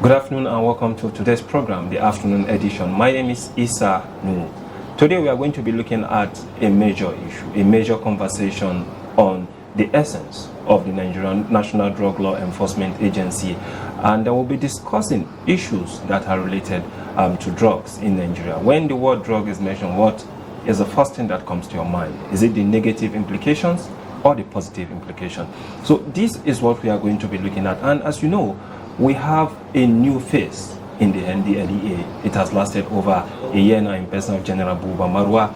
Good afternoon and welcome to today's program, the afternoon edition. My name is Issa Nu. Today we are going to be looking at a major issue, a major conversation on the essence of the Nigerian National Drug Law Enforcement Agency, and we'll be discussing issues that are related to drugs in Nigeria. When the word drug is mentioned, what is the first thing that comes to your mind? Is it the negative implications or the positive implication? So this is what we are going to be looking at, and as you know, we have a new face in the NDLEA. It has lasted over a year now in person of General Buba Marwa,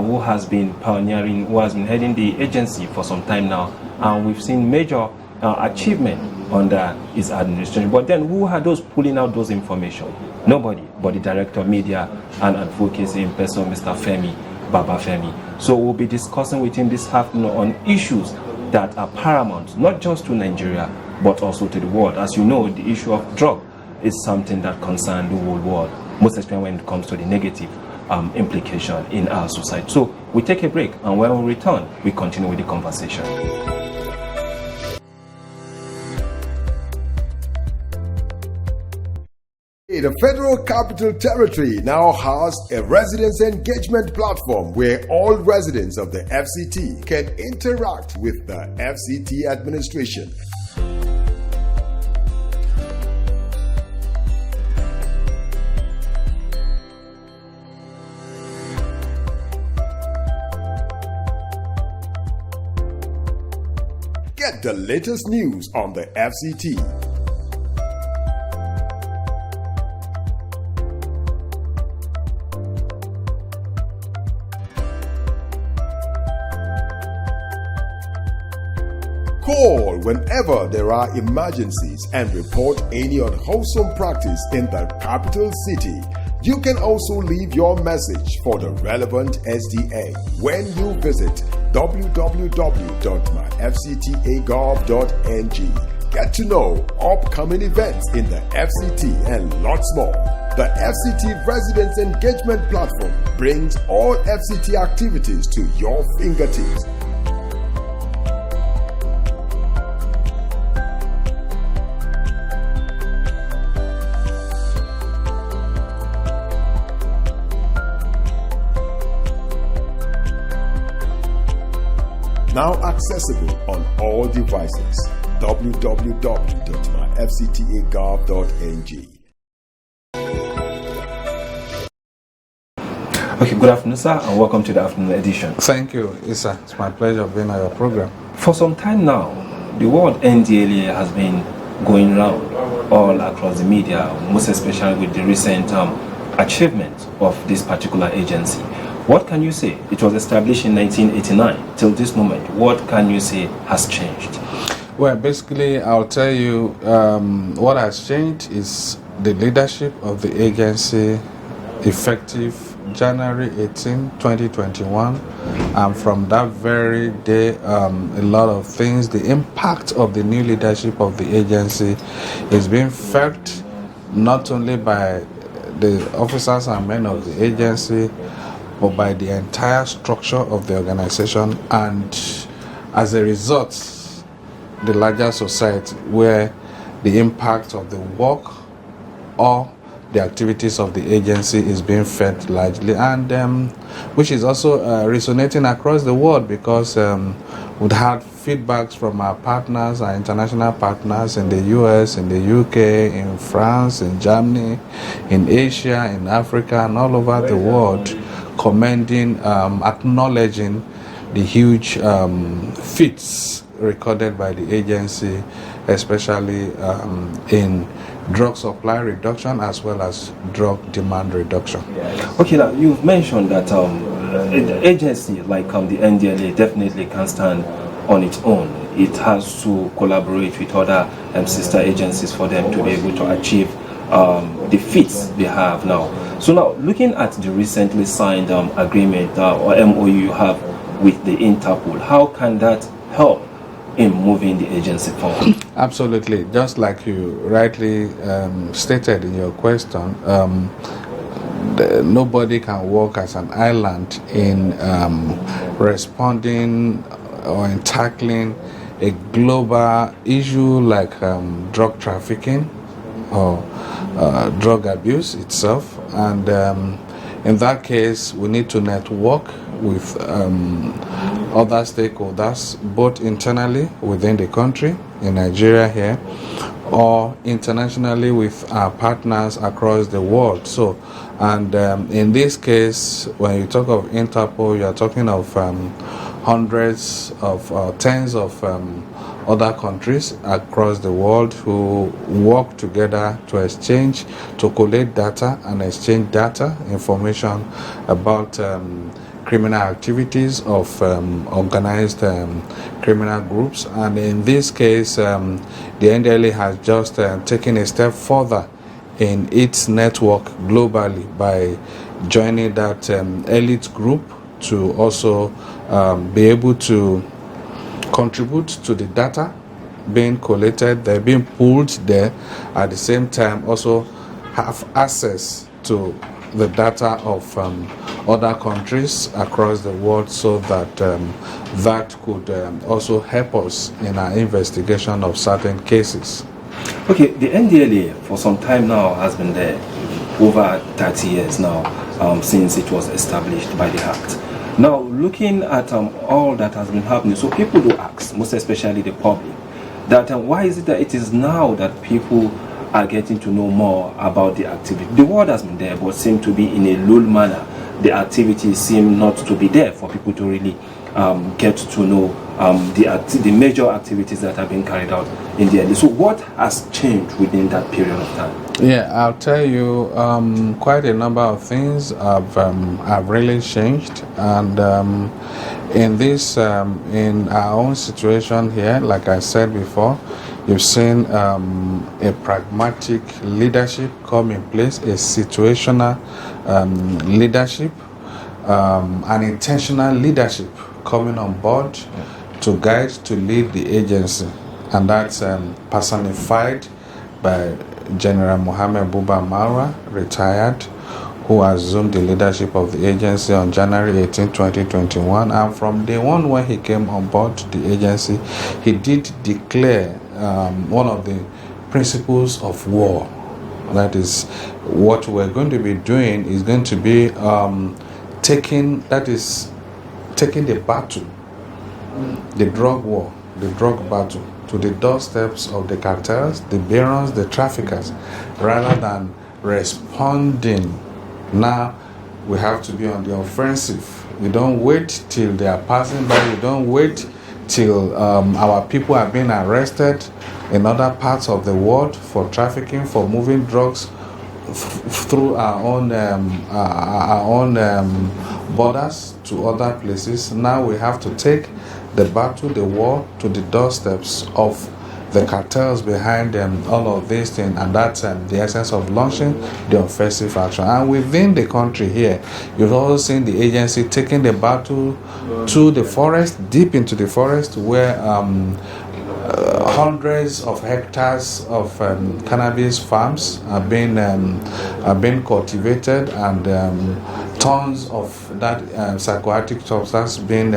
who has been pioneering, who has been heading the agency for some time now, and we've seen major achievement under his administration. But then who are those pulling out those information? Nobody but the Director of Media and Advocacy in person of Mr. Femi, Babafemi. So we'll be discussing with him this afternoon on issues that are paramount, not just to Nigeria, but also to the world. As you know, the issue of drug is something that concerns the whole world, most especially when it comes to the negative implication in our society. So we take a break, and when we return, we continue with the conversation. The Federal Capital Territory now has a residents engagement platform where all residents of the FCT can interact with the FCT administration. Get the latest news on the FCT. Call whenever there are emergencies and report any unwholesome practice in the capital city. You can also leave your message for the relevant SDA when you visit www.myfctagov.ng. Get to know upcoming events in the FCT and lots more. The FCT Residents Engagement Platform brings all FCT activities to your fingertips. Now accessible on all devices. www.myfctagov.ng. Okay, good afternoon, sir, and welcome to the afternoon edition. Thank you, Issa. It's my pleasure being on your program. For some time now, the word NDLEA has been going round all across the media, most especially with the recent achievement of this particular agency. What can you say? It was established in 1989 till this moment. What can you say has changed? Well, basically, I'll tell you what has changed is the leadership of the agency effective January 18, 2021. And from that very day, a lot of things, the impact of the new leadership of the agency is being felt not only by the officers and men of the agency, but by the entire structure of the organization, and as a result, the larger society, where the impact of the work or the activities of the agency is being felt largely, and which is also resonating across the world, because we've had feedbacks from our partners, our international partners in the US, in the UK, in France, in Germany, in Asia, in Africa, and all over the world, commending, acknowledging the huge feats recorded by the agency, especially in drug supply reduction as well as drug demand reduction. Okay, now you've mentioned that the agency like the NDLEA definitely can stand on its own. It has to collaborate with other sister agencies for them to be able to achieve the feats they have now. So now, looking at the recently signed agreement or MOU you have with the Interpol, how can that help in moving the agency forward? Absolutely. Just like you rightly stated in your question, nobody can work as an island in responding or in tackling a global issue like drug trafficking, or drug abuse itself. And in that case, we need to network with other stakeholders, both internally within the country, in Nigeria here, or internationally with our partners across the world. So, and in this case, when you talk of Interpol, you are talking of hundreds of tens of other countries across the world who work together to exchange, to collect data and exchange data, information about criminal activities of organized criminal groups. And in this case, the NDLEA has just taken a step further in its network globally by joining that elite group to also be able to contribute to the data being collected, they're being pooled there, at the same time also have access to the data of other countries across the world, so that that could also help us in our investigation of certain cases. Okay, the NDLEA for some time now has been there, over 30 years now, since it was established by the Act. Now, looking at all that has been happening, so people do ask, most especially the public, that why is it that it is now that people are getting to know more about the activity? The word has been there, but seem to be in a lull manner. The activities seem not to be there for people to really get to know the major activities that have been carried out in the NDLEA. So what has changed within that period of time? Yeah, I'll tell you, quite a number of things have really changed, and in this, in our own situation here, like I said before, you've seen a pragmatic leadership come in place, a situational leadership, an intentional leadership coming on board to guide, to lead the agency, and that's personified by General Mohammed Buba Marwa, retired, who assumed the leadership of the agency on January 18, 2021. And from day one when he came on board the agency, he did declare one of the principles of war. That is, what we're going to be doing is going to be taking the battle, the drug war, the drug battle, to the doorsteps of the cartels, the barons, the traffickers, rather than responding. Now we have to be on the offensive. You don't wait till they are passing by. You don't wait till our people are being arrested in other parts of the world for trafficking, for moving drugs through our own borders to other places. Now we have to take the battle, the war, to the doorsteps of the cartels behind all of these things, and that's the essence of launching the offensive action. And within the country here, you've also seen the agency taking the battle to the forest, deep into the forest, where hundreds of hectares of cannabis farms are being cultivated, and tons of that psychoactive substance being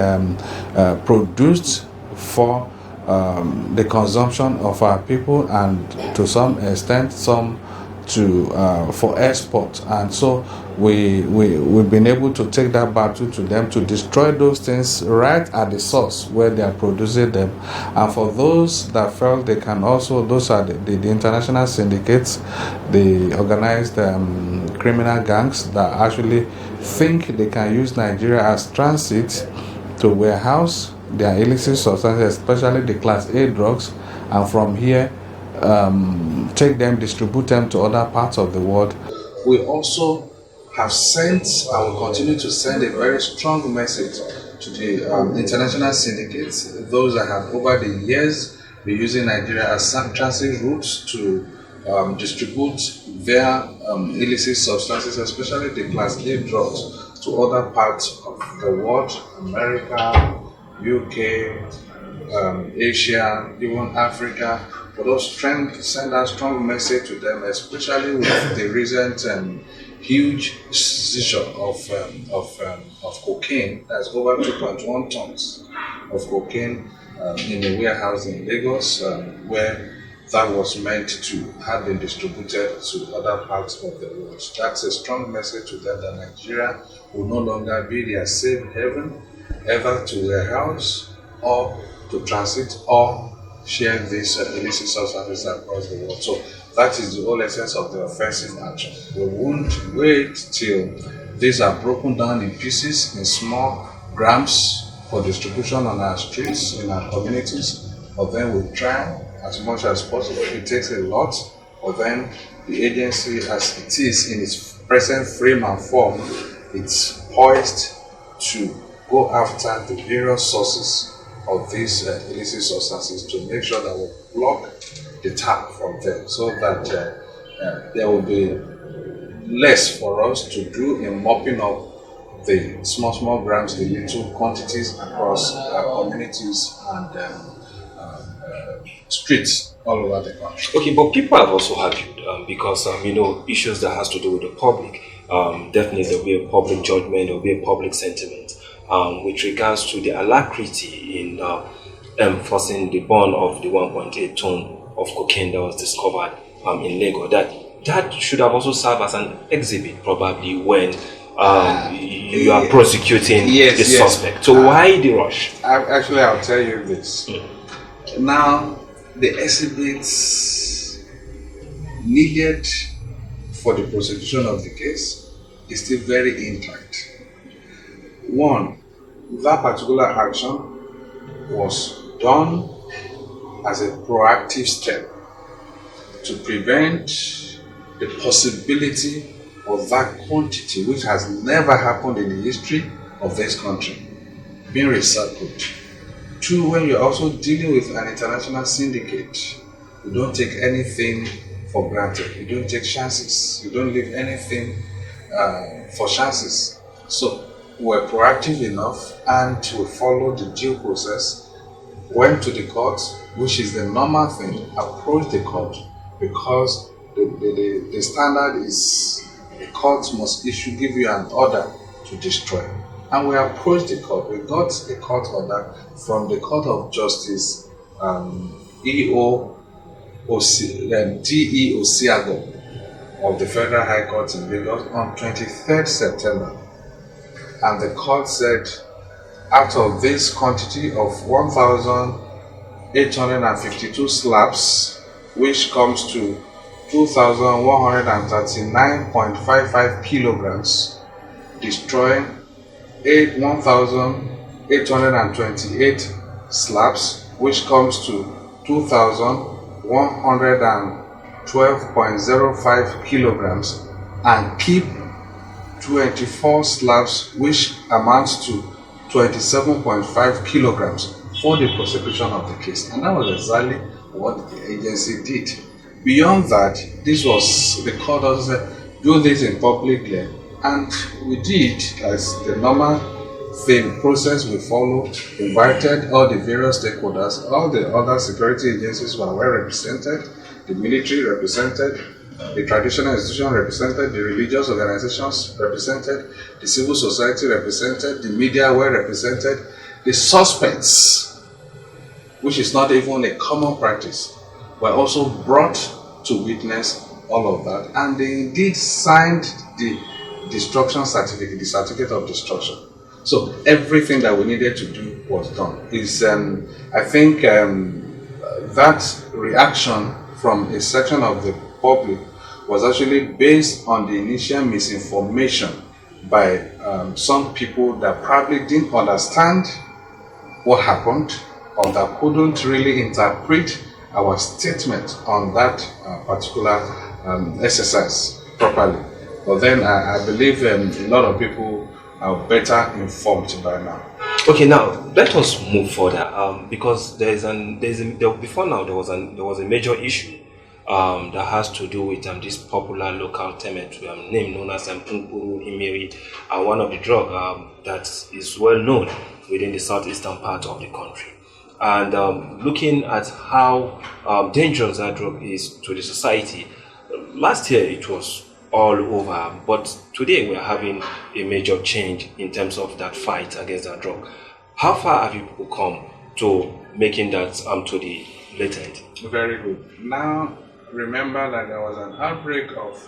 produced for the consumption of our people, and to some extent some to for export. And so we've been able to take that battle to them, to destroy those things right at the source where they are producing them. And for those that felt they can also, those are the international syndicates, the organized criminal gangs that actually think they can use Nigeria as transit to warehouse their illicit substances, especially the Class A drugs, and from here take them, distribute them to other parts of the world. We also have sent, and will continue to send, a very strong message to the international syndicates, those that have over the years been using Nigeria as transit routes to distribute their illicit substances, especially the Class A drugs, to other parts of the world, America, UK, Asia, even Africa, for us send a strong message to them, especially with the recent huge seizure of cocaine. That's over 2.1 tons of cocaine in a warehouse in Lagos, where that was meant to have been distributed to other parts of the world. That's a strong message to them that Nigeria will no longer be their safe haven, either to warehouse or to transit or share these illicit substances across the world. So that is the whole essence of the offensive action. We won't wait till these are broken down in pieces, in small grams for distribution on our streets, in our communities, but then we'll try as much as possible. It takes a lot, but then the agency, as it is in its present frame and form, it's poised to go after the various sources of these illicit substances to make sure that we block the tap from them, so that there will be less for us to do in mopping up the small grams, the little quantities across communities and streets all over the country. Okay, but people have also argued because issues that has to do with the public. Definitely there will be a public judgment, there will be a public sentiment with regards to the alacrity in enforcing the ban of the 1.8 ton of cocaine that was discovered in Lagos. That should have also served as an exhibit, probably, when you are prosecuting the suspect. So why the rush? I'll tell you this. Now, the exhibits needed for the prosecution of the case is still very intact. One, that particular action was done as a proactive step to prevent the possibility of that quantity, which has never happened in the history of this country, being recycled. Two, when you're also dealing with an international syndicate, you don't take anything for granted. You don't take chances. You don't leave anything for chances. So we're proactive enough and to follow the due process, went to the court, which is the normal thing, approached the court, because the standard is the court must give you an order to destroy. And we approached the court. We got a court order from the Court of Justice, D.E. Osiago of the Federal High Court in Lagos on 23rd September. And the court said, out of this quantity of 1,852 slabs, which comes to 2,139.55 kilograms, destroying 1,828 slabs, which comes to 2,112.05 kilograms, and keep 24 slabs, which amounts to 27.5 kilograms for the prosecution of the case. And that was exactly what the agency did. Beyond that, this was the court also said, do this in publicly, and we did as the normal thing process we follow. Invited all the various stakeholders, all the other security agencies were well represented, the military represented, the traditional institution represented, the religious organizations represented, the civil society represented, the media were represented, the suspects, which is not even a common practice, were also brought to witness all of that, and they indeed signed the destruction certificate, the certificate of destruction. So everything that we needed to do was done. I think that reaction from a section of the public was actually based on the initial misinformation by some people that probably didn't understand what happened, or that couldn't really interpret our statement on that particular exercise properly. But then I believe a lot of people are better informed by now. Okay, now let us move further because before now there was a major issue that has to do with this popular local temet name known as Mpunguru Imiri, one of the drug that is well known within the southeastern part of the country. And looking at how dangerous that drug is to the society, last year it was all over, but today we are having a major change in terms of that fight against that drug. How far have you people come to making that to the related? Very good. Now, remember that there was an outbreak of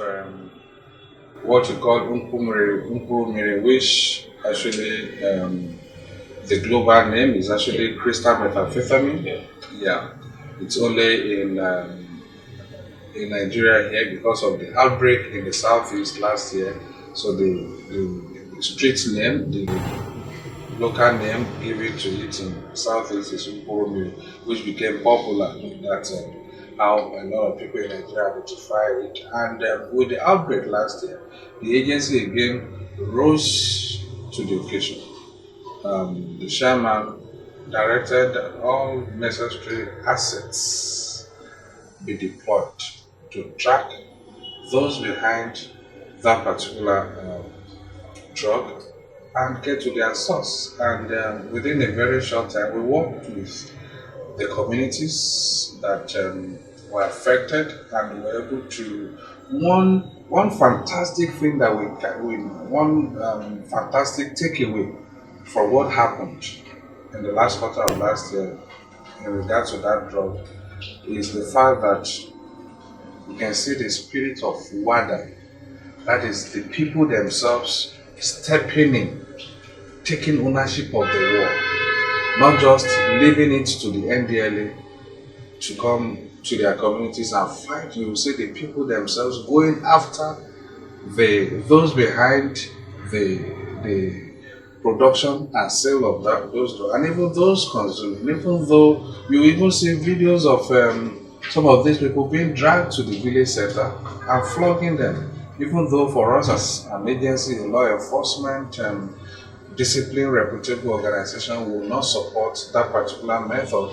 what you call Umpumiri, which actually the global name is actually crystal methamphetamine. Yeah, it's only in Nigeria here because of the outbreak in the southeast last year. So the street name, the local name given to it in southeast is Umpumiri, which became popular. That's how a lot of people in Nigeria identify it. And with the outbreak last year, the agency again rose to the occasion. The chairman directed that all necessary assets be deployed to track those behind that particular drug and get to their source. And within a very short time, we worked with the communities that were affected, and we were able to one fantastic thing that one fantastic takeaway for what happened in the last quarter of last year in regards to that drug is the fact that you can see the spirit of WADA, that is the people themselves stepping in, taking ownership of the war, not just leaving it to the NDLEA to come to their communities and fight. You will see the people themselves going after those behind the production and sale of those drugs, and even those consuming. Even though you even see videos of some of these people being dragged to the village center and flogging them. Even though for us as an agency, a law enforcement discipline reputable organization will not support that particular method,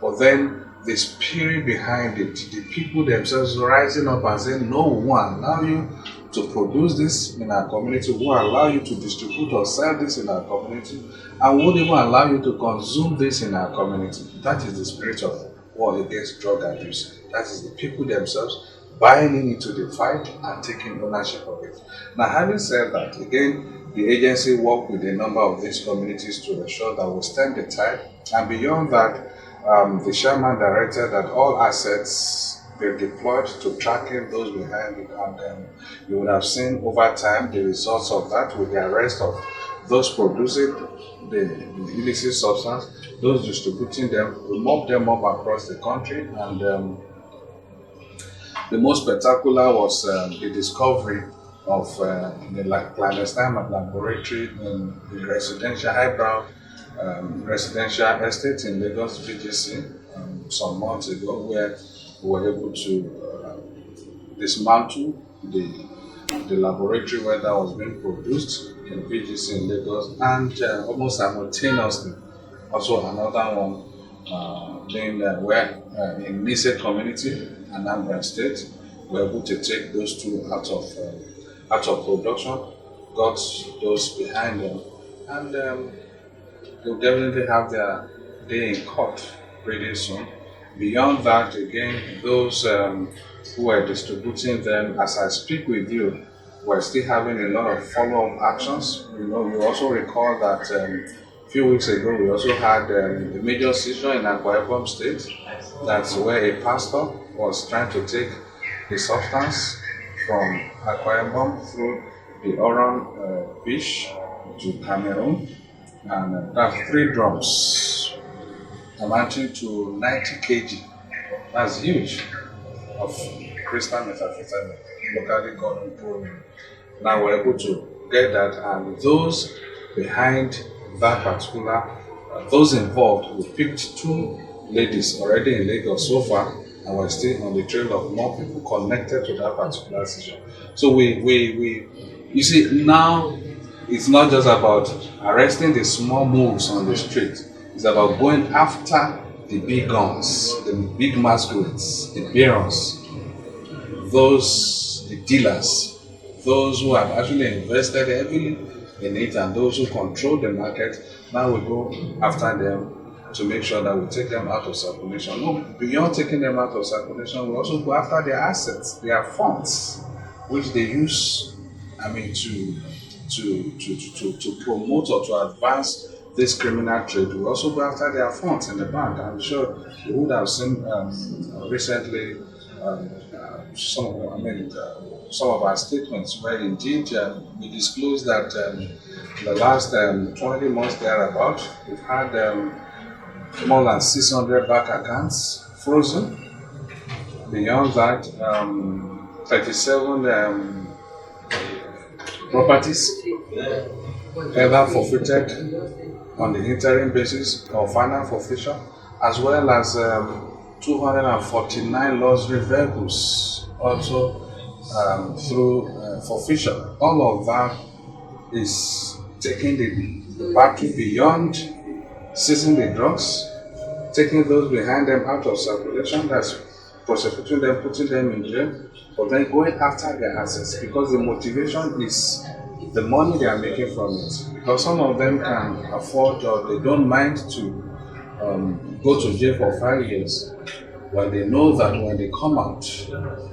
but then the spirit behind it, the people themselves rising up and saying, no, we won't allow you to produce this in our community, we won't allow you to distribute or sell this in our community, and we won't even allow you to consume this in our community. That is the spirit of war against drug abuse. That is the people themselves buying into the fight and taking ownership of it. Now, having said that, again, the agency worked with a number of these communities to ensure that we stand the tide, and beyond that, the chairman directed that all assets be deployed to tracking those behind it, and you would have seen over time the results of that with the arrest of those producing the illicit substance, those distributing them. We mopped them up across the country, and the most spectacular was the discovery of the clandestine laboratory in the residential highbrow residential estate in Lagos BGC some months ago, where we were able to dismantle the laboratory where that was being produced in BGC in Lagos, and almost simultaneously also another one being where in Illicit community, Anambra State, we were able to take those two out of production, got those behind them, and they'll definitely have their day in court pretty soon. Beyond that, again, those who are distributing them, as I speak with you, we're still having a lot of follow-up actions. You also recall that a few weeks ago we also had a major seizure in Akwa Ibom State. That's where a pastor was trying to take the substance from Akwa Ibom through the Oran Beach to Cameroon, and that's 3 drums amounting to 90 kg. That's huge, of crystal methamphetamine, locally called Umpumiri. Now we're able to get that, and those behind that particular, those involved, we picked 2 ladies already in Lagos so far, and we're still on the trail of more people connected to that particular seizure. So you see, now it's not just about arresting the small moves on the street. It's about going after the big guns, the big masquerades, the barons, the dealers, those who have actually invested heavily in it, and those who control the market. Now we go after them to make sure that we take them out of circulation. No, beyond taking them out of circulation, we also go after their assets, their funds, which they use, to promote or to advance this criminal trade will also go after their funds in the bank. I'm sure you would have seen recently some of our statements where indeed we disclosed that the last 20 months thereabout, we've had more than 600 bank accounts frozen. Beyond that, 37 properties either forfeited on the interim basis or final forfeiture, as well as 249 luxury vehicles also through forfeiture. All of that is taking the battle beyond seizing the drugs, taking those behind them out of circulation, that's prosecuting them, putting them in jail, but then going after their assets, because the motivation is the money they are making from it. Because some of them can afford or they don't mind to go to jail for 5 years, when they know that when they come out,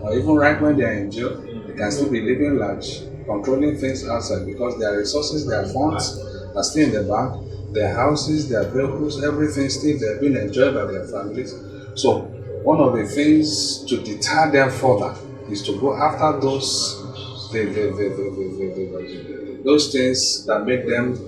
or even right when they are in jail, they can still be living large, controlling things outside, because their resources, their funds are still in the bank, their houses, their vehicles, everything still they're being enjoyed by their families. So one of the things to deter them further is to go after those things that make them,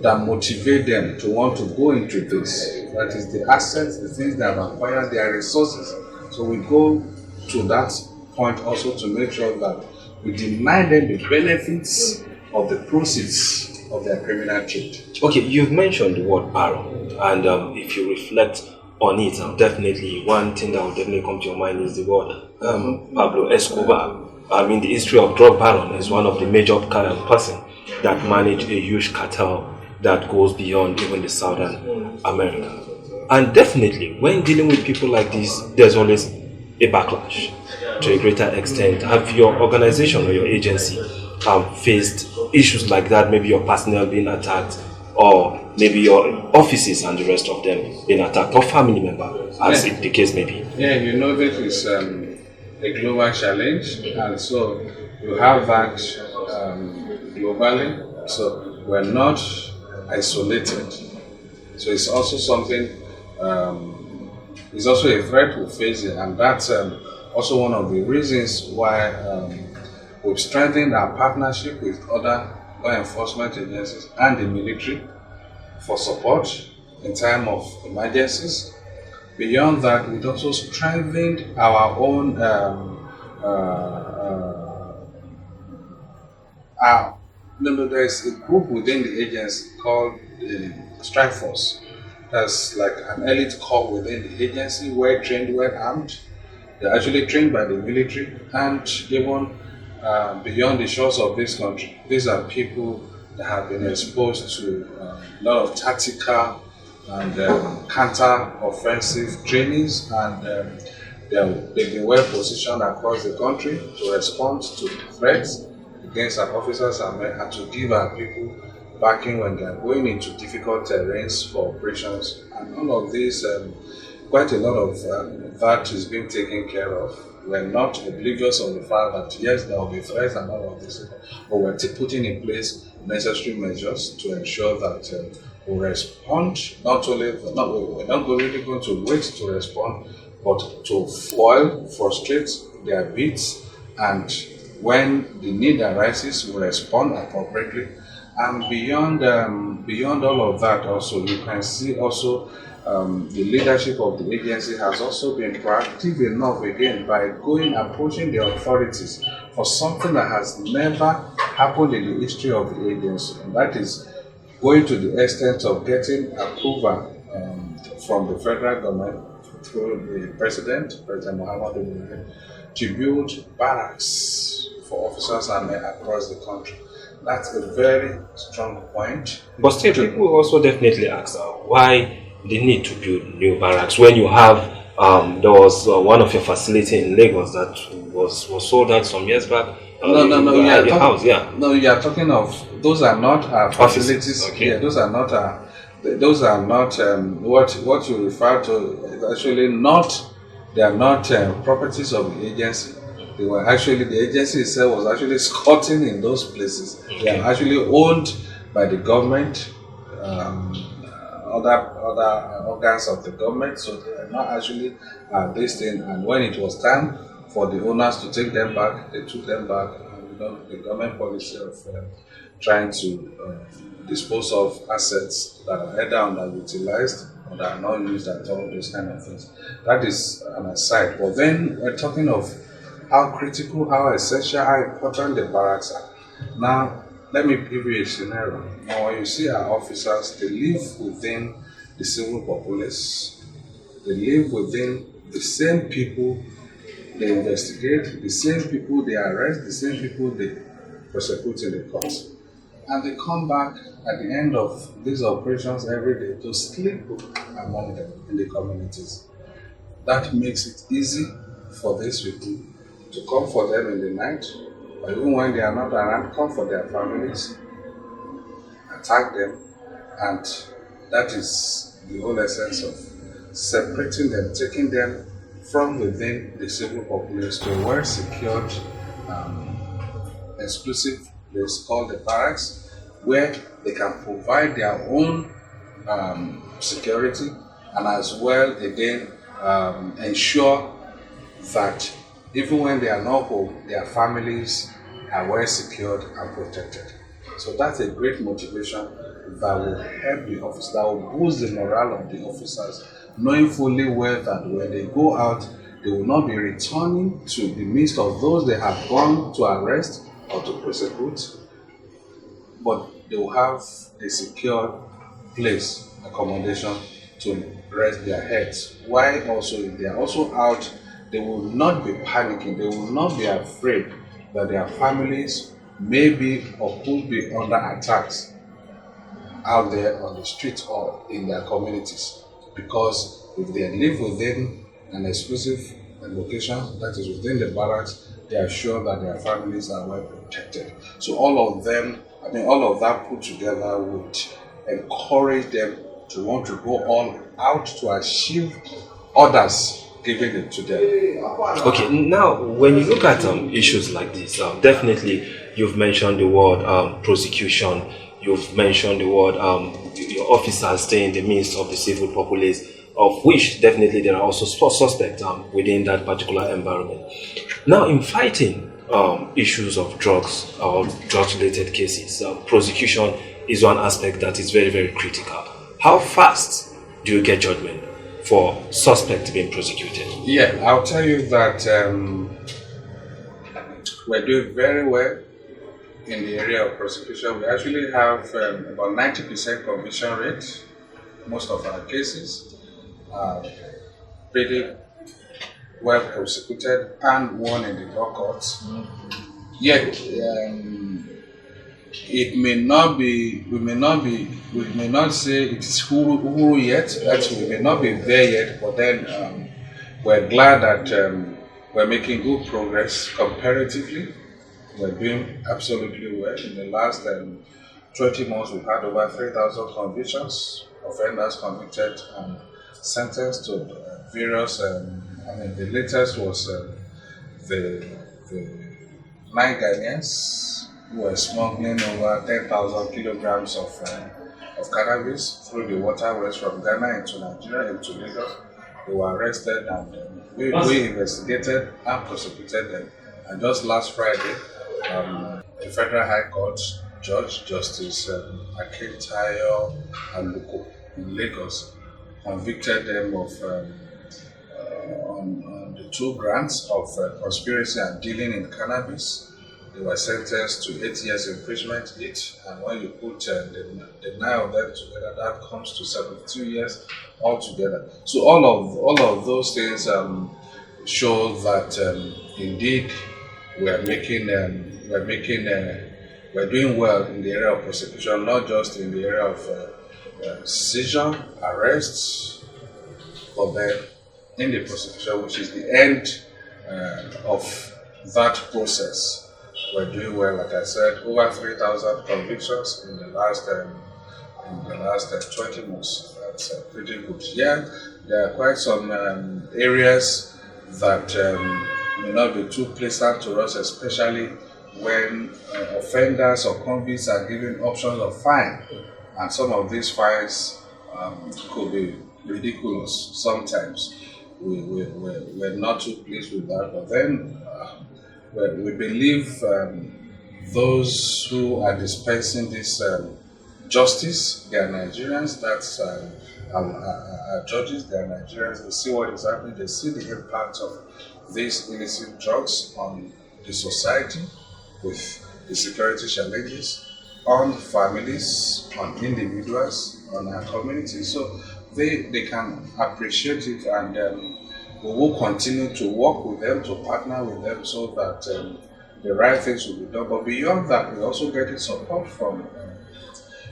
that motivate them to want to go into this. That is the assets, the things they have acquired, their resources. So we go to that point also to make sure that we deny them the benefits of the proceeds of their criminal trade. Okay, you've mentioned the word baron, and if you reflect on it, definitely one thing that will definitely come to your mind is the word Pablo Escobar. I mean, the history of drug baron is one of the major person that manage a huge cartel that goes beyond even the Southern America. And definitely, when dealing with people like this, there's always a backlash to a greater extent. Have your organization or your agency faced issues like that, maybe your personnel being attacked, or maybe your offices and the rest of them being attacked, or family member, as the case may be? Yeah, you know, this is a global challenge, and so you have that globally, so we're not isolated. So it's also something, it's also a threat we're facing, and that's also one of the reasons why we've strengthened our partnership with other law enforcement agencies and the military for support in time of emergencies. Beyond that, we've also strengthened our own there's a group within the agency called the Strike Force. That's like an elite corps within the agency, well trained, well armed. They're actually trained by the military, and even beyond the shores of this country. These are people that have been exposed to a lot of tactical and counter-offensive trainings, and they've been well positioned across the country to respond to threats against our officers and men, and to give our people backing when they are going into difficult terrains for operations. And all of this, quite a lot of that is being taken care of. We're not oblivious of the fact that yes, there will be threats and all of this, but we're putting in place necessary measures to ensure that we respond. We're not really going to wait to respond, but to foil, frustrate their beats, and when the need arises, we respond appropriately. And beyond all of that, also you can see also the leadership of the agency has also been proactive enough again by approaching the authorities for something that has never happened in the history of the agency, and that is going to the extent of getting approval from the federal government through the President Muhammadu Buhari, to build barracks for officers and men across the country. That's a very strong point. But still, people also definitely ask why the need to build new barracks when you have there was one of your facility in Lagos that was sold out some years back. No, you are talking of, those are not our facilities. Okay. Yeah, those are not what you refer to is actually not. They are not properties of the agency. They were actually, the agency itself was actually squatting in those places. Okay. They are actually owned by the government. other organs of the government, so they are not actually this thing. And when it was time for the owners to take them back, they took them back. And the government policy of trying to dispose of assets that are either underutilized or that are not used at all, those kind of things. That is an aside. But then we're talking of how critical, how essential, how important the barracks are. Now, let me give you a scenario. Now, when you see our officers, they live within the civil populace. They live within the same people they investigate, the same people they arrest, the same people they prosecute in the courts. And they come back at the end of these operations every day to sleep among them in the communities. That makes it easy for these people to come for them in the night, or even when they are not around, come for their families, attack them, and that is the whole essence of separating them, taking them from within the civil populace to a well-secured, exclusive place called the barracks, where they can provide their own security and as well, again, ensure that even when they are not home, their families are well secured and protected. So that's a great motivation that will help the office, that will boost the morale of the officers, knowing fully well that when they go out, they will not be returning to the midst of those they have gone to arrest or to prosecute, but they will have a secure place, accommodation to rest their heads. While also, if they are also out, they will not be panicking, they will not be afraid that their families may be or could be under attacks out there on the streets or in their communities. Because if they live within an exclusive location that is within the barracks, they are sure that their families are well protected. So all of that put together would encourage them to want to go all out to achieve orders given it to them. Okay, now when you look at issues like this, definitely you've mentioned the word prosecution, you've mentioned the word your officers stay in the midst of the civil populace, of which definitely there are also suspects within that particular environment. Now, in fighting issues of drugs or drug-related cases, prosecution is one aspect that is very, very critical. How fast do you get judgment for suspect being prosecuted? Yeah, I'll tell you that we're doing very well in the area of prosecution. We actually have about 90% conviction rate. Most of our cases are pretty well prosecuted and won in the law courts. Yet, it may not be, we may not say it is who yet, that we may not be there yet, but then we're glad that we're making good progress comparatively. We're doing absolutely well. In the last 20 months, we've had over 3,000 convictions, offenders convicted and sentenced to various, the latest was the 9 Ghanaians who were smuggling over 10,000 kilograms of cannabis through the waterways from Ghana into Nigeria, into Lagos. They were arrested and we investigated and prosecuted them. And just last Friday, the Federal High Court Judge Justice Akintayo Aluko in Lagos convicted them of on the 2 grants of conspiracy and dealing in cannabis. They were sentenced to 8 years imprisonment each, and when you put the 9 of them together, that comes to 72 years altogether. So all of those things show that indeed we're doing well in the area of prosecution, not just in the area of seizure, arrests, but then in the prosecution, which is the end of that process. We're doing well, like I said, over 3,000 convictions in the last 20 months. That's pretty good. Yeah, there are quite some areas that may not be too pleasant to us, especially when offenders or convicts are given options of fine, and some of these fines could be ridiculous sometimes. We're not too pleased with that, but then we believe those who are dispensing this justice, they are Nigerians, that's judges, they are Nigerians, they see what is happening, they see the impact of these illicit drugs on the society with the security challenges, on families, on individuals, on our community. So they can appreciate it, and we will continue to work with them, to partner with them so that the right things will be done. But beyond that, we're also getting support from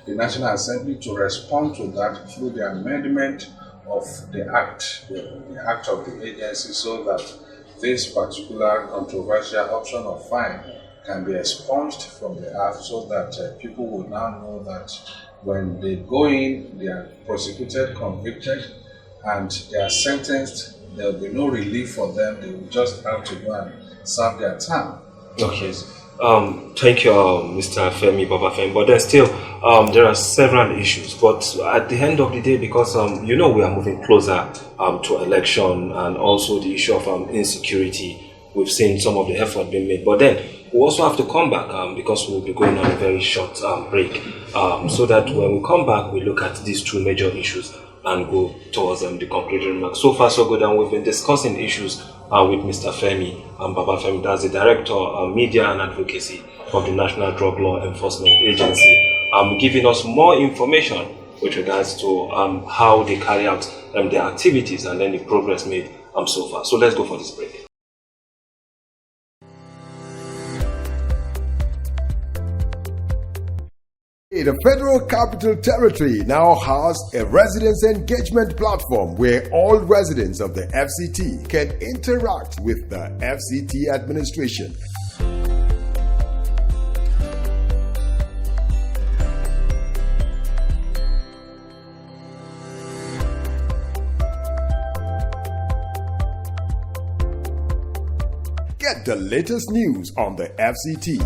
the National Assembly to respond to that through the amendment of the Act, the Act of the agency, so that this particular controversial option of fine can be expunged from the Act, so that people will now know that when they go in, they are prosecuted, convicted, and they are sentenced, there will be no relief for them. They will just have to go and serve their time. Okay. Thank you, Mr. Femi, Babafemi. But then still, there are several issues. But at the end of the day, because we are moving closer to election, and also the issue of insecurity, we've seen some of the effort being made. But then we also have to come back because we'll be going on a very short break, so that when we come back, we look at these two major issues and go towards the concluding remarks. So far, so good. And we've been discussing issues with Mr. Femi Babafemi, that's the Director of Media and Advocacy of the National Drug Law Enforcement Agency, giving us more information with regards to how they carry out their activities and then the progress made so far. So let's go for this break. The Federal Capital Territory now has a residents engagement platform where all residents of the FCT can interact with the FCT administration. Get the latest news on the FCT.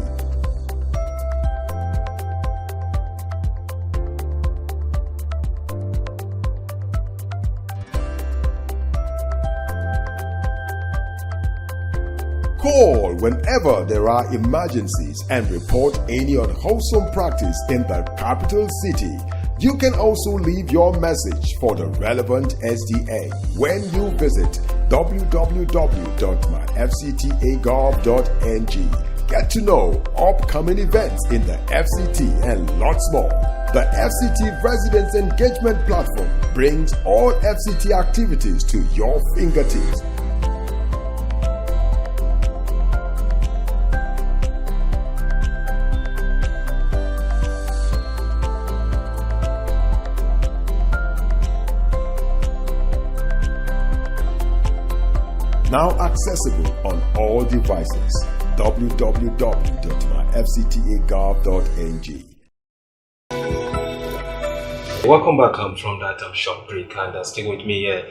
Call whenever there are emergencies and report any unwholesome practice in the capital city. You can also leave your message for the relevant SDA when you visit www.myfctagov.ng. Get to know upcoming events in the FCT and lots more. The FCT Residents Engagement Platform brings all FCT activities to your fingertips. Now accessible on all devices. www.myfctagov.ng. Welcome back from that short break, and staying with me here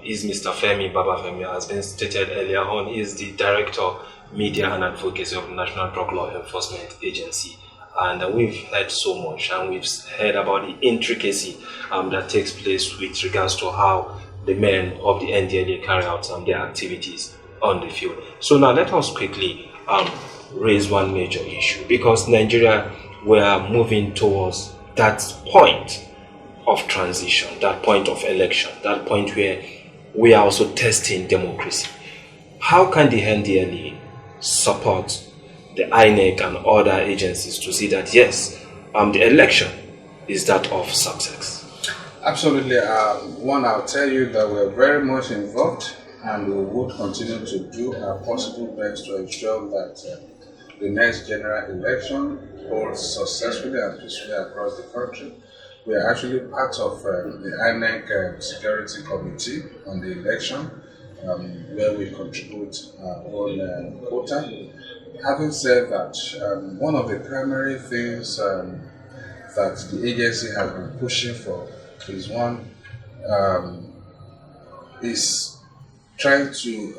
is Mr. Femi Babafemi. As been stated earlier on, he is the Director, Media and Advocacy of the National Drug Law Enforcement Agency. And we've heard so much, and we've heard about the intricacy that takes place with regards to how the men of the NDLEA carry out their activities on the field. So now let us quickly raise one major issue, because Nigeria, we are moving towards that point of transition, that point of election, that point where we are also testing democracy. How can the NDLEA support the INEC and other agencies to see that yes, the election is that of success? Absolutely. One, I'll tell you that we're very much involved, and we would continue to do our possible best to ensure that the next general election holds successfully and peacefully across the country. We are actually part of the INEC Security Committee on the election, where we contribute our own quota. Having said that, one of the primary things that the agency has been pushing for is trying to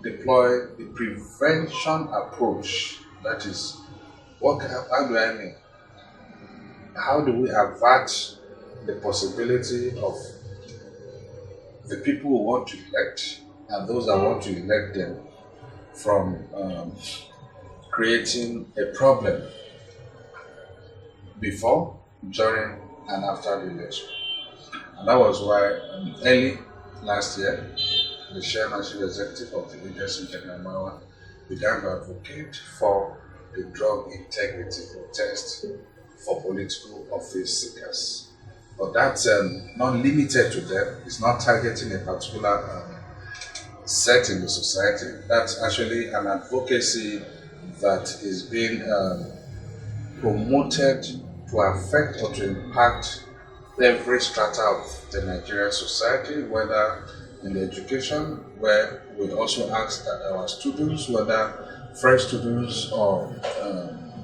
deploy the prevention approach. That is, how do I mean? How do we avert the possibility of the people who want to elect and those that want to elect them from creating a problem before, during, and after the election. And that was why early last year, the chairman and chief executive of the agency, General began to advocate for the drug integrity test for political office seekers. But that's not limited to them. It's not targeting a particular set in the society. That's actually an advocacy that is being promoted to affect or to impact every strata of the Nigerian society, whether in the education, where we also ask that our students, whether fresh students or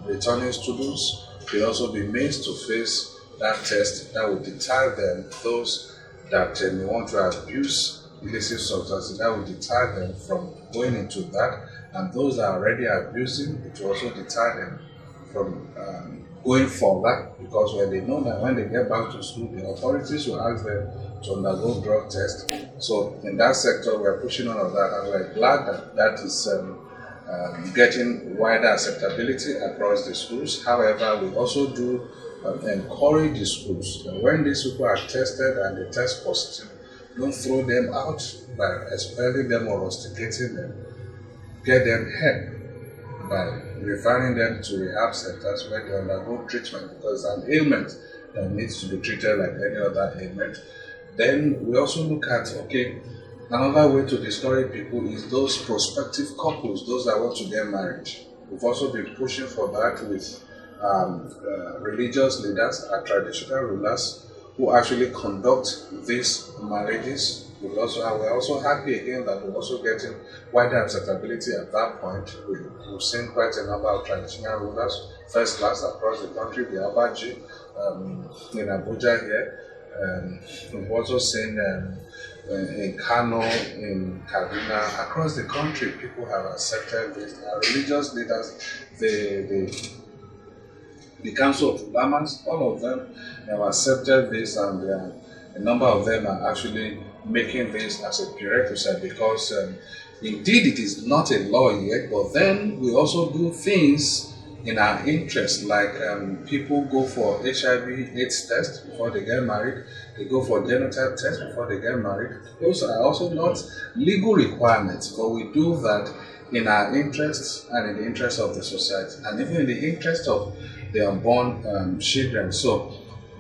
returning students, will also be made to face that test that will deter them, those that may want to abuse illicit substances, that will deter them from going into that, and those that are already abusing, it will also deter them from going further, because when they know that when they get back to school, the authorities will ask them to undergo drug test. So in that sector, we're pushing all of that, and we're glad that that is getting wider acceptability across the schools. However, we also do encourage the schools that when these people are tested and they test positive, don't throw them out by expelling them or rusticating them. Get them help by referring them to rehab centers where they undergo treatment, because an ailment that needs to be treated like any other ailment. Then we also look at, another way to discourage people is those prospective couples, those that want to get married. We've also been pushing for that with religious leaders, traditional rulers, who actually conduct these marriages. We're also happy again that we're also getting wider acceptability at that point. We've seen quite a number of traditional rulers, first class across the country, the Abaji in Abuja here. We've also seen in Kano, in Kaduna, across the country, people have accepted this. Our religious leaders, the Council of Ulamas, all of them have accepted this, and a number of them are actually making this as a prerequisite, because indeed it is not a law yet, but then we also do things in our interest, like people go for HIV/AIDS test before they get married, they go for genotype test before they get married. Those are also not legal requirements, but we do that in our interests and in the interest of the society, and even in the interest of the unborn children. So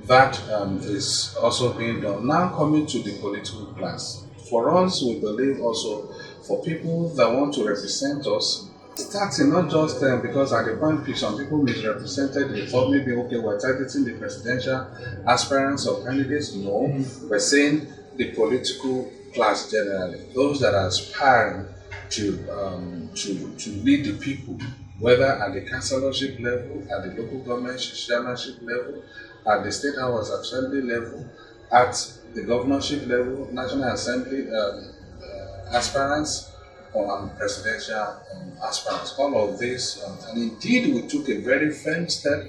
that is also being done. Now coming to the political class. For us, we believe also for people that want to represent us, starting not just because at the point some people misrepresented, they thought maybe, we're targeting the presidential aspirants or candidates. No, we're saying the political class generally, those that are aspiring to lead the people, whether at the councillorship level, at the local government chairmanship level, at the state house assembly level, at the governorship level, national assembly aspirants, or presidential aspirants. All of this, and indeed we took a very firm step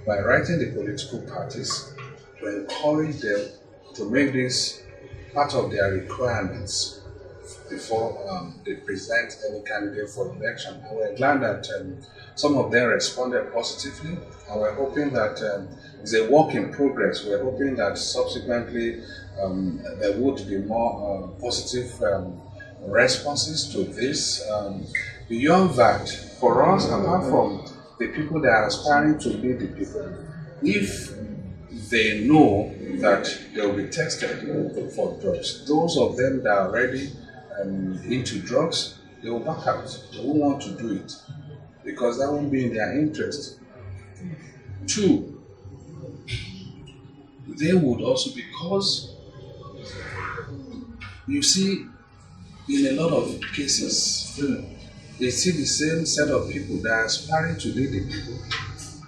by writing the political parties to encourage them to make this part of their requirements before they present any candidate for election. And we're glad that some of them responded positively, and we're hoping that it's a work in progress. We're hoping that subsequently there would be more positive responses to this. Beyond that, for us, apart from the people that are aspiring to lead the people, if they know that they will be tested for drugs, those of them that are already into drugs, they will back out. They won't want to do it because that won't be in their interest. Two, they would also, because you see, in a lot of cases, they see the same set of people that are aspiring to lead the people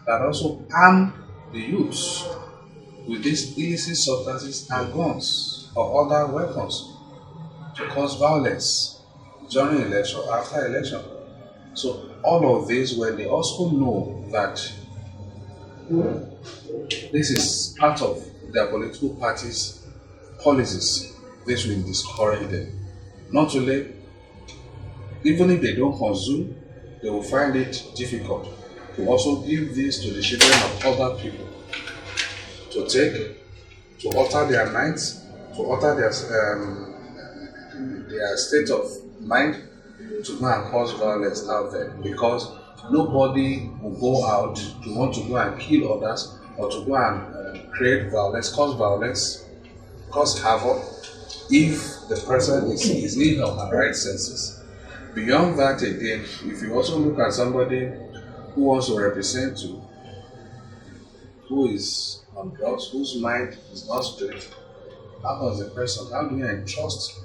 that also arm the youths with these illicit substances and guns or other weapons to cause violence during election or after election. So all of this, when they also know that this is part of their political parties' policies, this will discourage them. Not only, even if they don't consume, they will find it difficult to also give this to the children of other people to take, to alter their minds, to alter their state of mind, to go and cause violence out there, because nobody will go out to want to go and kill others or to go and create violence, cause havoc, if the person is in or her right senses. Beyond that, again, if you also look at somebody who wants to represent you, who is on drugs, whose mind is not straight, how do you entrust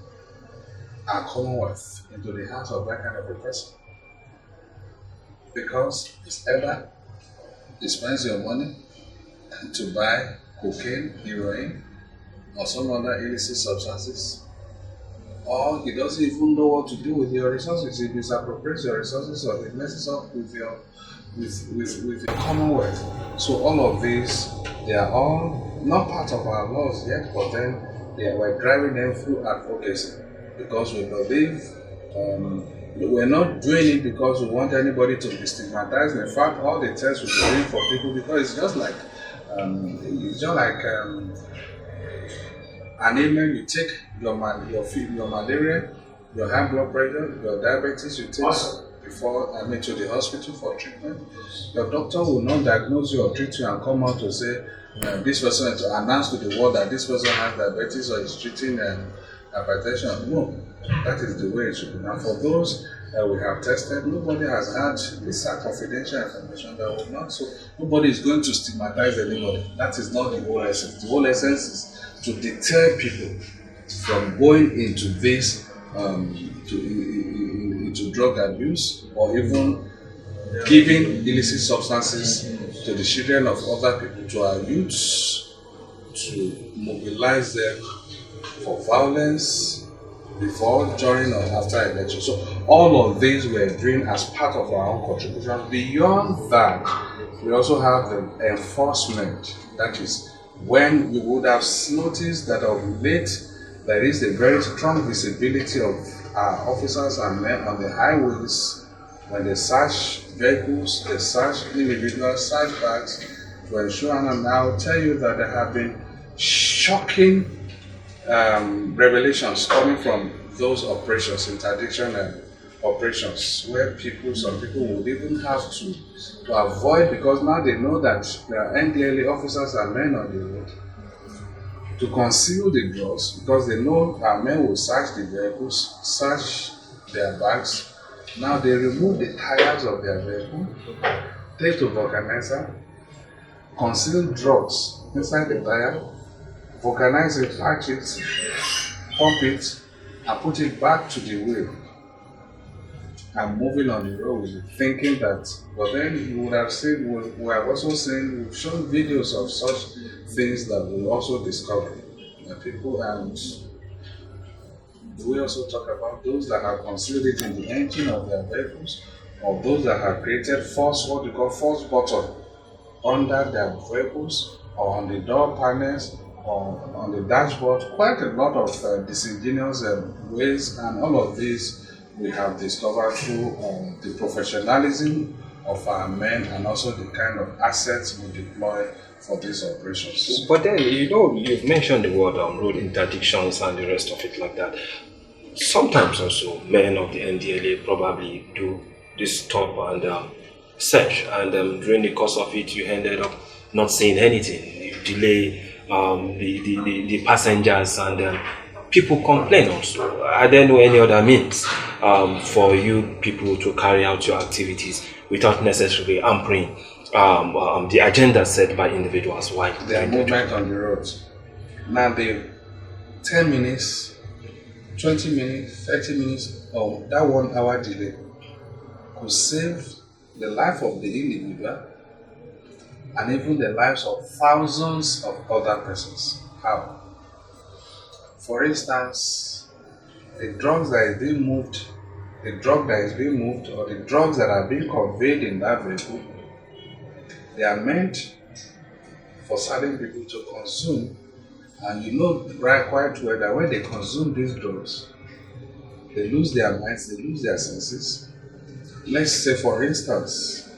our commonwealth into the hands of that kind of a person? Because it's either he spends your money to buy cocaine, heroin, or some other illicit substances, or he doesn't even know what to do with your resources. He misappropriates your resources, or he messes up with your commonwealth. So all of these, they are all not part of our laws yet, but then we're driving them through advocacy, because we believe we're not doing it because we want anybody to be stigmatized. In fact, all the tests we're doing for people, because it's just like an ailment. You take your malaria, your high blood pressure, your diabetes, you take to the hospital for treatment. Your doctor will not diagnose you or treat you and come out to say this person, to announce to the world that this person has diabetes or is treating hypertension. No, that is the way it should be. Now, for those that we have tested, nobody has had this confidential information that will not. So nobody is going to stigmatize anybody. That is not the whole essence. The whole essence is to deter people from going into this, into drug abuse, or even giving illicit substances to the children of other people, to our youths, to mobilize them for violence before, during, or after election. So all of these we're doing as part of our own contribution. Beyond that, we also have the enforcement. That is, when you would have noticed that of late there is a very strong visibility of our officers and men on the highways. When they search vehicles, they search individuals, search bags to ensure. And I'll tell you that there have been shocking revelations coming from those operations, interdiction operations, where some people would even have to avoid, because now they know that there are NDLEA officers and men on the road, to conceal the drugs, because they know our men will search the vehicles, search their bags. Now they remove the tires of their vehicle, take to vulcanizer, conceal drugs inside the tire, vulcanize it, hatch it, pump it, and put it back to the wheel. And moving on the road, thinking that, but then you would have seen, we have also seen, we've shown videos of such things that we also discover. People, and we also talk about those that have concealed it in the engine of their vehicles, or those that have created false button under their vehicles, or on the door panels, or on the dashboard. Quite a lot of disingenuous ways, and all of these we have discovered through the professionalism of our men, and also the kind of assets we deploy for these operations. But then, you've mentioned the word road interdictions and the rest of it like that. Sometimes also, men of the NDLEA probably do this stop and search, and during the course of it, you ended up not seeing anything. You delay the passengers, and people complain also. I don't know any other means for you people to carry out your activities without necessarily hampering the agenda set by individuals. Why? Their movement on the roads. Now the 10 minutes, 20 minutes, 30 minutes, or that 1 hour delay could save the life of the individual and even the lives of thousands of other persons. How? For instance, the drugs that is being moved, or the drugs that are being conveyed in that vehicle, they are meant for certain people to consume, and you know right quite well that when they consume these drugs, they lose their minds, they lose their senses. Let's say, for instance,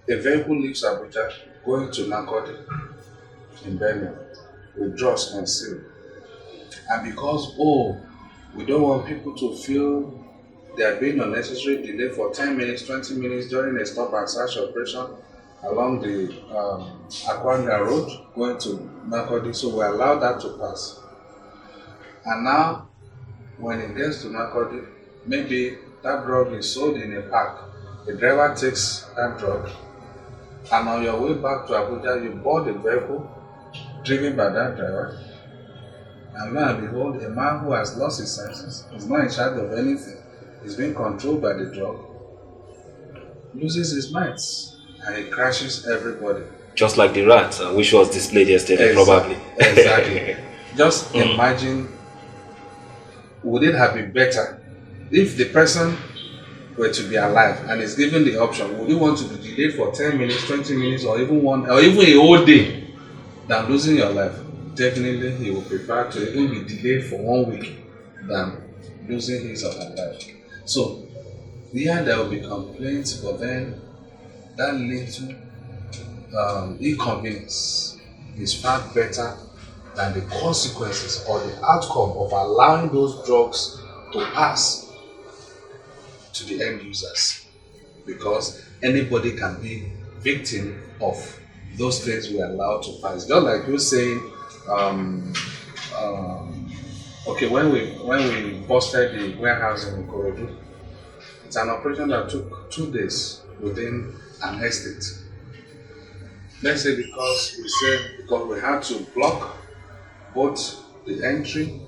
a vehicle leaves Abuja going to Nakodi in Benin with drugs concealed. And because, we don't want people to feel they are being unnecessarily delayed for 10 minutes, 20 minutes during a stop and search operation along the Akwanga Road going to Nakodi, so we allow that to pass. And now, when it gets to Nakodi, maybe that drug is sold in a park. The driver takes that drug, and on your way back to Abuja, you board a vehicle driven by that driver, and lo and behold, a man who has lost his senses, is not in charge of anything, is being controlled by the drug, loses his minds, and he crashes everybody. Just like the rat, which was displayed yesterday, probably. Exactly. Just imagine, would it have been better if the person were to be alive and is given the option, would you want to be delayed for 10 minutes, 20 minutes, or even a whole day than losing your life? Definitely he would prefer to even be delayed for 1 week than losing his or her life. So, there will be complaints, but then that little inconvenience is far better than the consequences or the outcome of allowing those drugs to pass to the end users, because anybody can be victim of those things we allow to pass. Just like you saying, okay, when we busted the warehouse in Ikorodu, it's an operation that took 2 days within an estate. Let's say because we had to block both the entry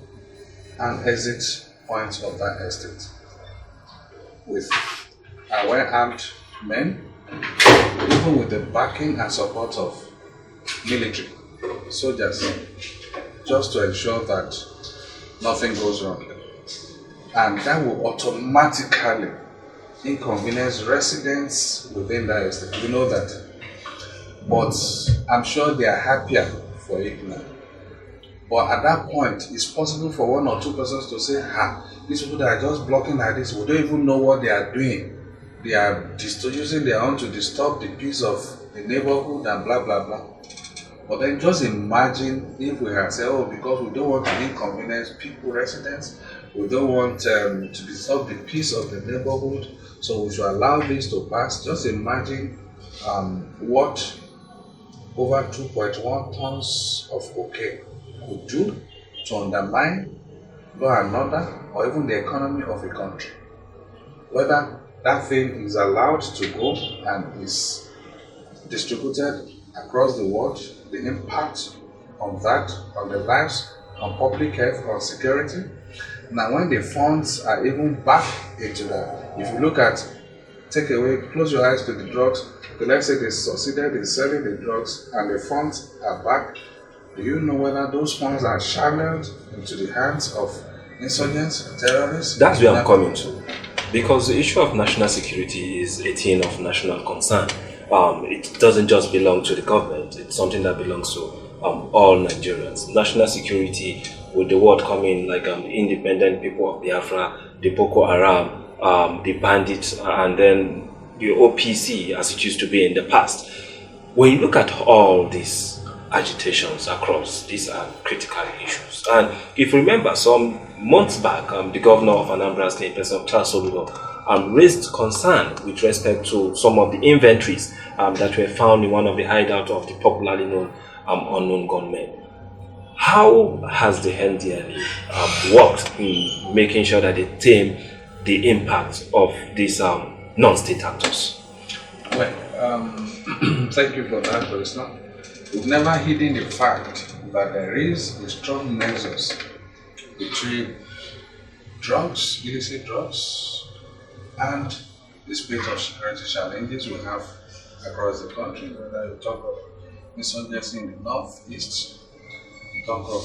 and exit points of that estate with our armed men, even with the backing and support of military soldiers, just to ensure that nothing goes wrong. And that will automatically inconvenience residents within that estate. You know that. But I'm sure they are happier for it now. But at that point, it's possible for 1 or 2 persons to say, these people that are just blocking like this, we don't even know what they are doing. They are using their own to disturb the peace of the neighborhood and blah, blah, blah. But then just imagine if we had said, because we don't want to inconvenience people, residents, we don't want to disturb the peace of the neighborhood, so we should allow this to pass. Just imagine what over 2.1 tons of cocaine could do to undermine law and order or even the economy of a country. Whether that thing is allowed to go and is distributed across the world, the impact on that, on the lives, on public health, on security. Now when the funds are even back into that, if you look at, close your eyes to the drugs, let's say they succeeded in selling the drugs and the funds are back, do you know whether those funds are channeled into the hands of insurgents, terrorists? That's where I'm coming to. Because the issue of national security is a thing of national concern. It doesn't just belong to the government, it's something that belongs to all Nigerians. National security, with the word coming like independent people of Biafra, the Boko Haram, the bandits, and then the OPC as it used to be in the past. When you look at all these agitations across, these are critical issues. And if you remember, some months back, the governor of Anambra State, President Charles Soludo, raised concern with respect to some of the inventories that were found in one of the hideouts of the popularly known unknown gunmen. How has the NDLEA worked in making sure that they tame the impact of these non-state actors? Well, thank you for that, Professor. We've never hidden the fact that there is a strong nexus between drugs, illicit drugs, and the spate of security challenges we have across the country, whether you talk of insurgency in the northeast, you talk of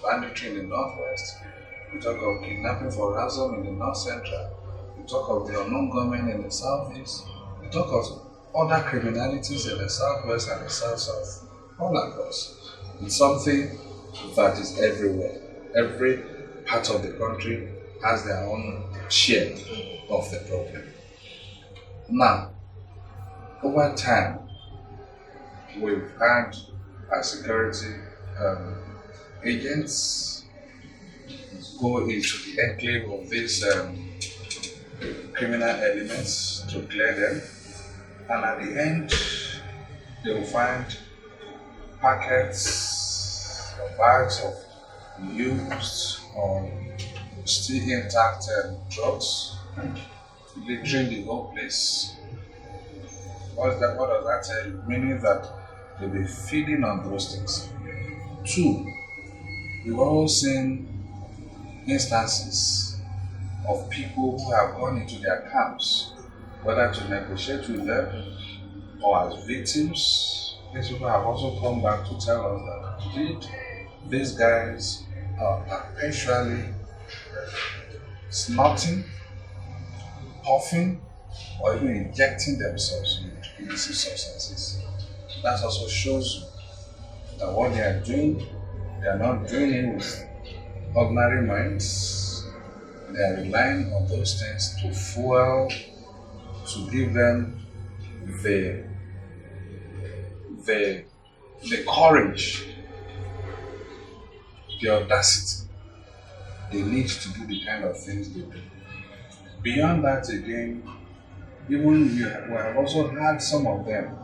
banditry in the northwest, you talk of kidnapping for ransom in the north central, you talk of the unknown government in the southeast, you talk of other criminalities in the southwest and the south-south, all across. It's something that is everywhere. Every part of the country has their own share of the problem. Now, over time, we've had our security agents go into the enclave of these criminal elements to clear them, and at the end, they will find packets or bags of used or still intact drugs littering the whole place. What does that tell you? Meaning that they'll be feeding on those things. Two, we've all seen instances of people who have gone into their camps, whether to negotiate with them or as victims. These people have also come back to tell us that indeed these guys are perpetually snorting, puffing, or even injecting themselves with illicit substances. That also shows you that what they are doing, they are not doing it with ordinary minds. They are relying on those things to fuel, to give them the courage, the audacity they need to do the kind of things they do. Beyond that, again, even we have also had some of them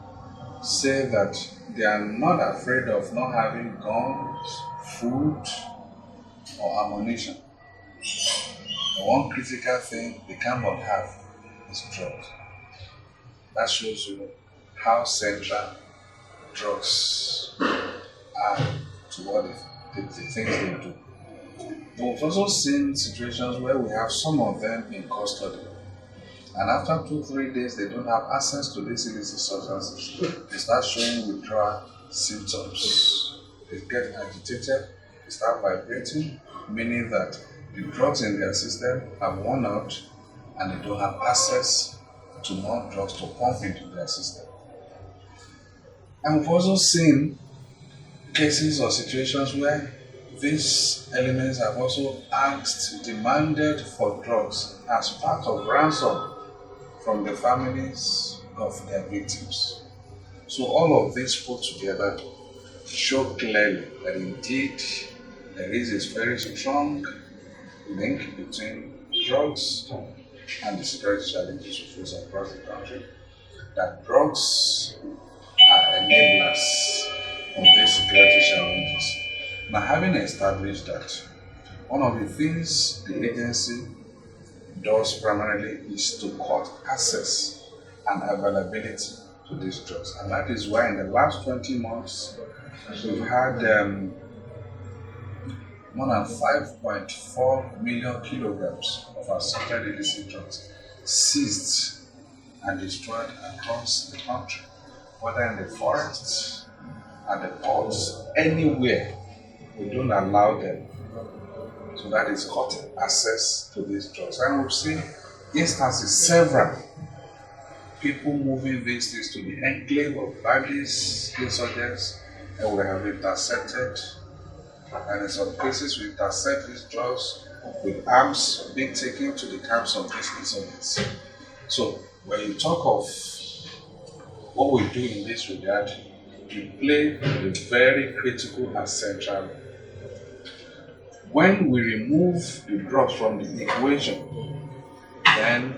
say that they are not afraid of not having guns, food, or ammunition. The one critical thing they cannot have is drugs. That shows you how central drugs are to what the things they do. We've also seen situations where we have some of them in custody, and after 2-3 days they don't have access to these illicit substances. They start showing withdrawal symptoms. They get agitated, they start vibrating, meaning that the drugs in their system have worn out and they don't have access to more drugs to pump into their system. And we've also seen cases or situations where these elements have also demanded for drugs as part of ransom from the families of their victims. So all of this put together show clearly that indeed there is a very strong link between drugs and the security challenges we face across the country, that drugs are enablers of these security challenges. Now, having established that, one of the things the agency does primarily is to cut access and availability to these drugs. And that is why in the last 20 months, we've had more than 5.4 million kilograms of assorted illicit drugs seized and destroyed across the country, whether in the forests, at the ports, anywhere. We don't allow them. So that is cutting access to these drugs. And we've seen instances, several people moving these things to the enclave of bandits, insurgents, and we have intercepted. And in some cases, we intercept these drugs with arms being taken to the camps of these insurgents. So when you talk of what we do in this regard, we play a very critical and central role. When we remove the drugs from the equation, then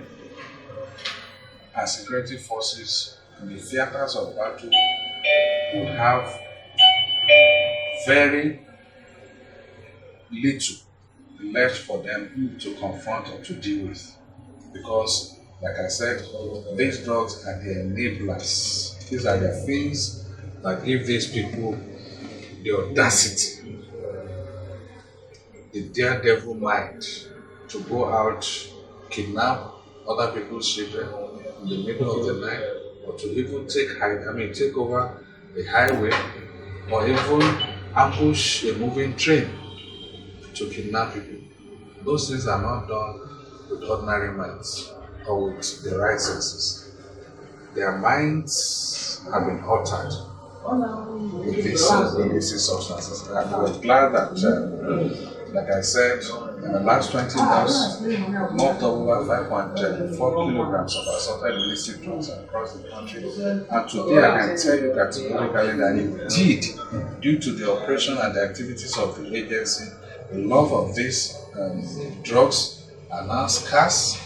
our security forces in the theaters of battle will have very little left for them to confront or to deal with. Because, like I said, these drugs are the enablers. These are the things that give these people the audacity, the daredevil mind to go out, kidnap other people's children in the middle of the night, or to even take over a highway, or even ambush a moving train to kidnap people. Those things are not done with ordinary minds or with the right senses. their minds have been altered with these illicit substances. And we're glad that, like I said, in the last 20 months, more than over 5.4 kilograms of assorted illicit drugs across the country. And today I can tell you categorically that indeed, due to the operation and the activities of the agency, the love of these drugs are now scarce,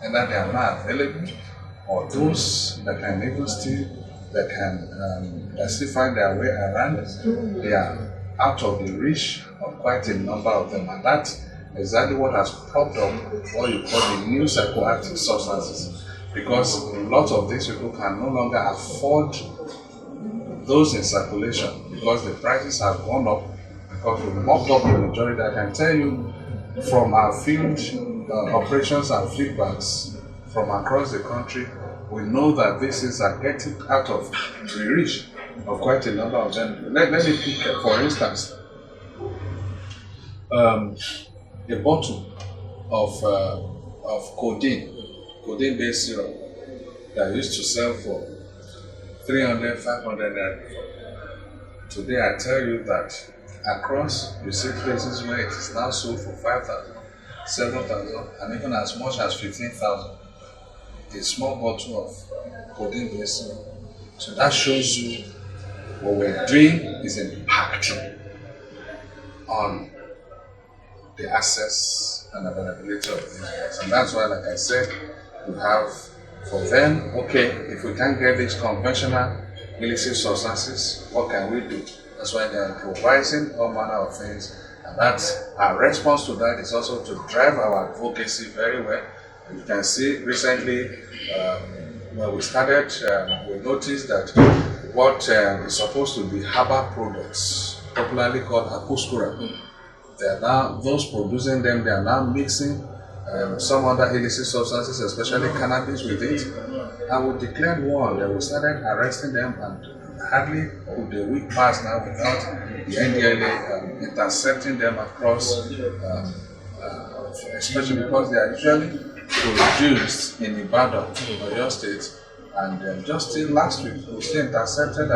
and that they are not available, or those that can even still, that can that still find their way around, they are out of the reach of quite a number of them, and that's exactly what has propped up what you call the new psychoactive substances, because a lot of these people can no longer afford those in circulation because the prices have gone up, because we mopped up the majority. I can tell you from our field operations and feedbacks from across the country, we know that these things are getting out of the reach of quite a number of them. Let me pick, for instance, a bottle of codeine-based syrup that used to sell for 300, 500 naira. Today I tell you that across, you see places where it is now sold for 5,000, 7,000, and even as much as 15,000. A small bottle of codeine-based syrup. So that shows you what we're doing is impacting on the access and availability of these drugs. And that's why, like I said, we have for them, okay, if we can't get these conventional illicit substances, what can we do? That's why they're improvising all manner of things. And that's our response to that is also to drive our advocacy very well. You can see recently when we started, we noticed that what is supposed to be herbal products, popularly called akuskura, they are now, those producing them, they are now mixing some other illicit substances, especially cannabis, with it. And we declared war, then we started arresting them, and hardly could a week pass now without the NDLEA intercepting them across, especially because they are usually produced in Ibadan, Oyo State. And just till last week, we still intercepted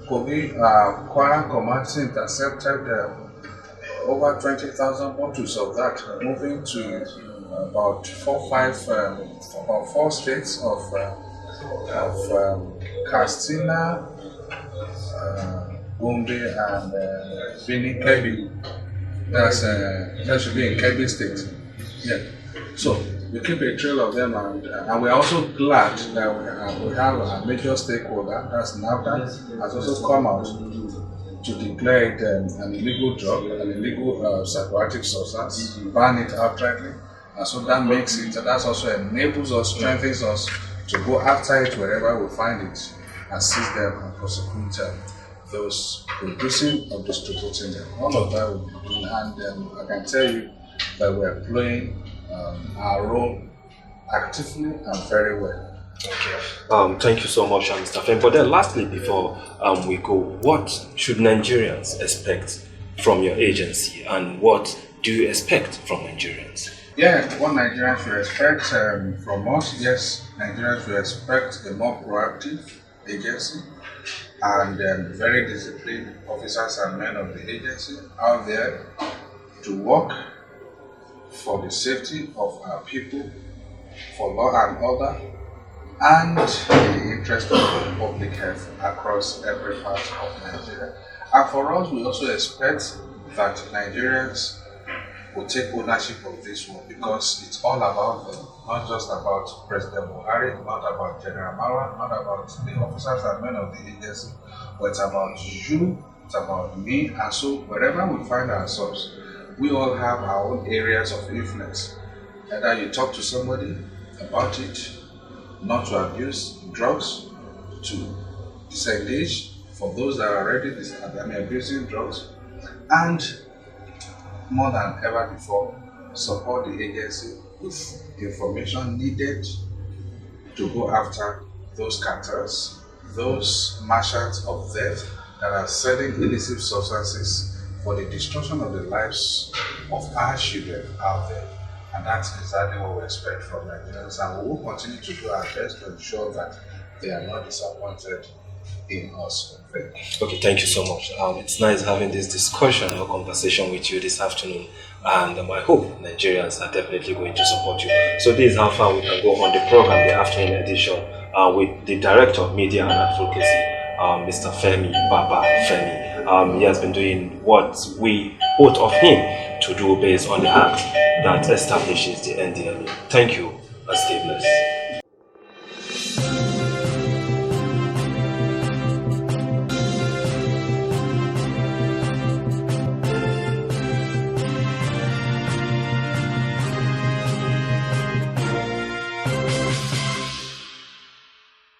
Kwara Command intercepted over 20,000 bottles of that, moving to about 4 states of Katsina, Gombe, and Benin Kebbi. That should be in Kebbi State. Yeah. So we keep a trail of them, and we're also glad that we have a major stakeholder, that's NAFDAC, has also come out to declare it an illegal drug, an illegal psychoactive substance, ban it outrightly. And so that makes it, that also enables us, strengthens us to go after it wherever we find it, and seize them and prosecute those producing or distributing them. All of that will be doing, and I can tell you that we are playing our role actively and very well. Okay. Thank you so much, Mr. Femi. But then lastly, before we go, what should Nigerians expect from your agency, and what do you expect from Nigerians? Yeah, what Nigerians should expect from us, yes, Nigerians should expect a more proactive agency and very disciplined officers and men of the agency out there to work for the safety of our people, for law and order, and the interest of public health across every part of Nigeria. And for us, we also expect that Nigerians will take ownership of this work, because it's all about them, not just about President Buhari, not about General Marwa, not about the officers and men of the agency, but it's about you, it's about me. And so wherever we find ourselves, we all have our own areas of influence. Either you talk to somebody about it, not to abuse drugs, to disengage for those that are already abusing drugs, and more than ever before, support the agency with information needed to go after those cartels, those merchants of death that are selling illicit substances for the destruction of the lives of our children out there. And that's exactly what we expect from Nigerians, and we will continue to do our best to ensure that they are not disappointed in us. Okay, thank you so much. It's nice having this discussion or conversation with you this afternoon, and I hope Nigerians are definitely going to support you. So this is how far we can go on the program, the afternoon edition, with the Director of Media and Advocacy, Mr. Femi, Babafemi. He has been doing what we oath of him to do based on the act that establishes the NDLEA. Thank you, and stay blessed.